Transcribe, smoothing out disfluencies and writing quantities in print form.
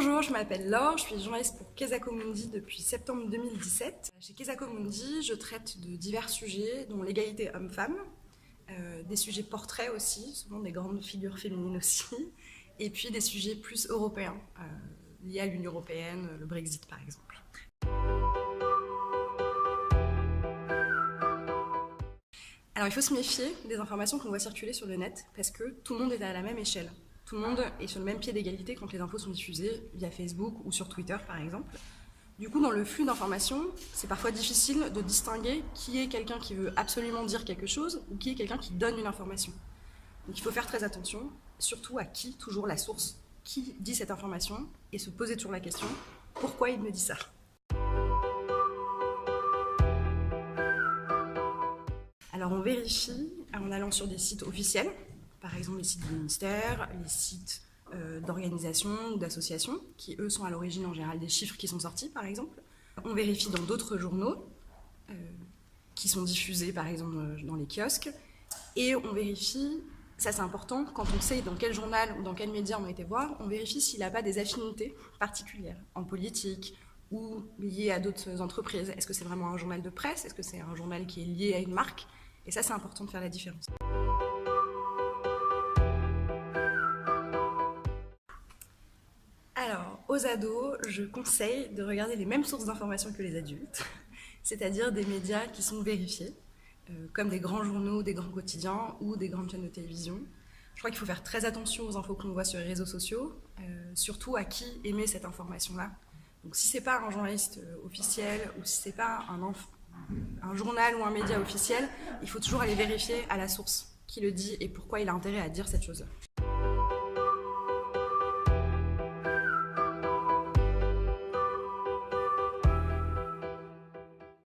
Bonjour, je m'appelle Laure, je suis journaliste pour Kesako Mundi depuis septembre 2017. Chez Kesako Mundi, je traite de divers sujets, dont l'égalité homme-femme, des sujets portraits aussi, souvent des grandes figures féminines aussi, et puis des sujets plus européens, liés à l'Union européenne, le Brexit par exemple. Alors il faut se méfier des informations qu'on voit circuler sur le net, parce que tout le monde est à la même échelle. Tout le monde est sur le même pied d'égalité quand les infos sont diffusées via Facebook ou sur Twitter par exemple. Du coup, dans le flux d'informations, c'est parfois difficile de distinguer qui est quelqu'un qui veut absolument dire quelque chose ou qui est quelqu'un qui donne une information. Donc il faut faire très attention, surtout à qui, toujours la source, qui dit cette information, et se poser toujours la question, pourquoi il me dit ça ? Alors on vérifie en allant sur des sites officiels, par exemple les sites du ministère, les sites d'organisations ou d'associations, qui eux sont à l'origine en général des chiffres qui sont sortis par exemple. On vérifie dans d'autres journaux qui sont diffusés par exemple dans les kiosques, et on vérifie, ça c'est important, quand on sait dans quel journal ou dans quel média on a été voir, on vérifie s'il n'a pas des affinités particulières en politique ou liées à d'autres entreprises. Est-ce que c'est vraiment un journal de presse? Est-ce que c'est un journal qui est lié à une marque? Et ça, c'est important de faire la différence. Alors, aux ados, je conseille de regarder les mêmes sources d'informations que les adultes, c'est-à-dire des médias qui sont vérifiés, comme des grands journaux, des grands quotidiens ou des grandes chaînes de télévision. Je crois qu'il faut faire très attention aux infos qu'on voit sur les réseaux sociaux, surtout à qui émet cette information-là. Donc si c'est pas un journaliste officiel ou si c'est pas un journal ou un média officiel, il faut toujours aller vérifier à la source qui le dit et pourquoi il a intérêt à dire cette chose-là.